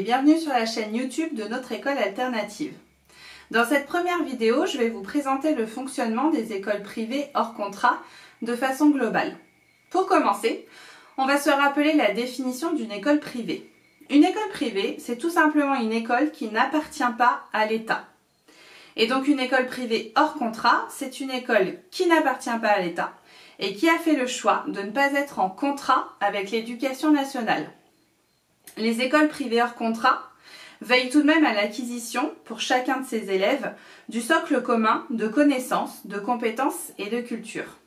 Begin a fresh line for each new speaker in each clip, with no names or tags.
bienvenue sur la chaîne YouTube de notre école alternative. Dans cette première vidéo, je vais vous présenter le fonctionnement des écoles privées hors contrat de façon globale. Pour commencer, on va se rappeler la définition d'une école privée. Une école privée, c'est tout simplement une école qui n'appartient pas à l'État. Et donc une école privée hors contrat, c'est une école qui n'appartient pas à l'État et qui a fait le choix de ne pas être en contrat avec l'éducation nationale. Les écoles privées hors contrat veillent tout de même à l'acquisition, pour chacun de ses élèves, du socle commun de connaissances, de compétences et de culture.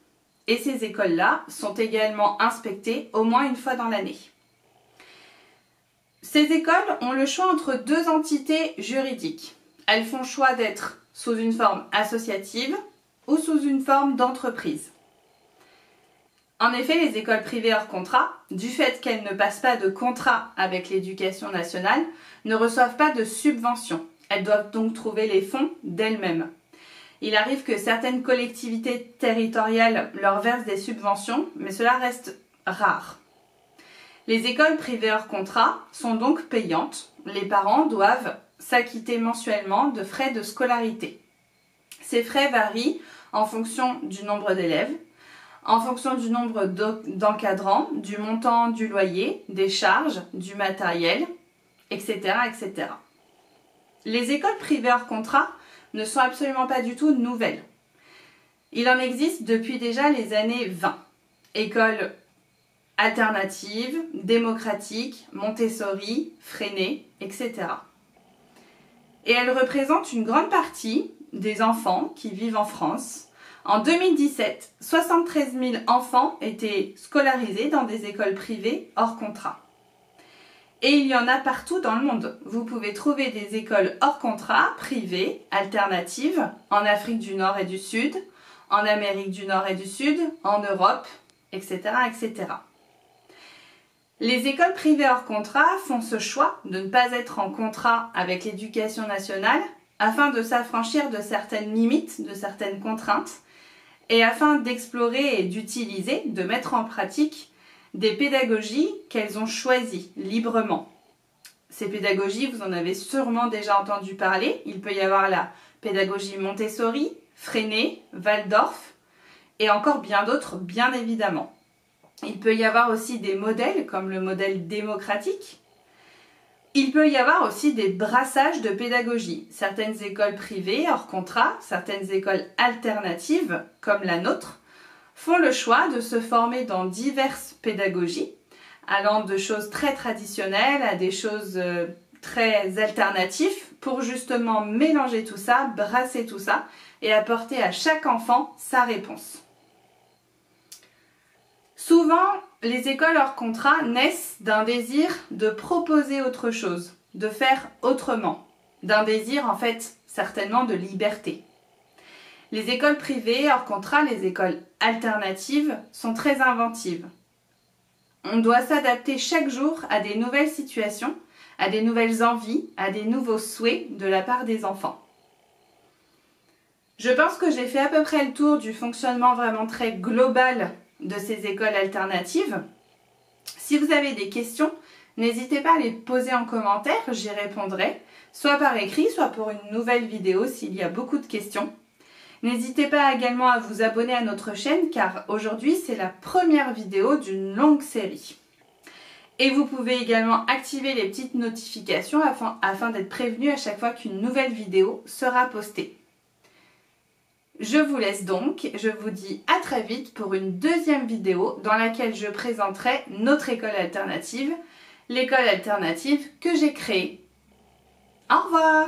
Et ces écoles-là sont également inspectées au moins une fois dans l'année. Ces écoles ont le choix entre deux entités juridiques. Elles font choix d'être sous une forme associative ou sous une forme d'entreprise. En effet, les écoles privées hors contrat, du fait qu'elles ne passent pas de contrat avec l'éducation nationale, ne reçoivent pas de subventions. Elles doivent donc trouver les fonds d'elles-mêmes. Il arrive que certaines collectivités territoriales leur versent des subventions, mais cela reste rare. Les écoles privées hors contrat sont donc payantes. Les parents doivent s'acquitter mensuellement de frais de scolarité. Ces frais varient en fonction du nombre d'élèves, en fonction du nombre d'encadrants, du montant du loyer, des charges, du matériel, etc., etc. Les écoles privées hors contrat ne sont absolument pas du tout nouvelles. Il en existe depuis déjà les années 20. Écoles alternatives, démocratiques, Montessori, Freinet, etc. Et elles représentent une grande partie des enfants qui vivent en France. En 2017, 73 000 enfants étaient scolarisés dans des écoles privées hors contrat. Et il y en a partout dans le monde. Vous pouvez trouver des écoles hors contrat, privées, alternatives, en Afrique du Nord et du Sud, en Amérique du Nord et du Sud, en Europe, etc., etc. Les écoles privées hors contrat font ce choix de ne pas être en contrat avec l'éducation nationale afin de s'affranchir de certaines limites, de certaines contraintes, et afin d'explorer et d'utiliser, de mettre en pratique des pédagogies qu'elles ont choisies librement. Ces pédagogies, vous en avez sûrement déjà entendu parler. Il peut y avoir la pédagogie Montessori, Freinet, Waldorf et encore bien d'autres, bien évidemment. Il peut y avoir aussi des modèles comme le modèle démocratique. Il peut y avoir aussi des brassages de pédagogie. Certaines écoles privées hors contrat, certaines écoles alternatives comme la nôtre, font le choix de se former dans diverses pédagogies, allant de choses très traditionnelles à des choses très alternatives pour justement mélanger tout ça, brasser tout ça et apporter à chaque enfant sa réponse. Souvent, les écoles hors contrat naissent d'un désir de proposer autre chose, de faire autrement, d'un désir en fait certainement de liberté. Les écoles privées hors contrat, les écoles alternatives, sont très inventives. On doit s'adapter chaque jour à des nouvelles situations, à des nouvelles envies, à des nouveaux souhaits de la part des enfants. Je pense que j'ai fait à peu près le tour du fonctionnement vraiment très global de ces écoles alternatives. Si vous avez des questions, n'hésitez pas à les poser en commentaire, j'y répondrai, soit par écrit, soit pour une nouvelle vidéo s'il y a beaucoup de questions. N'hésitez pas également à vous abonner à notre chaîne car aujourd'hui c'est la première vidéo d'une longue série. Et vous pouvez également activer les petites notifications afin d'être prévenu à chaque fois qu'une nouvelle vidéo sera postée. Je vous laisse donc, je vous dis à très vite pour une deuxième vidéo dans laquelle je présenterai notre école alternative, l'école alternative que j'ai créée. Au revoir!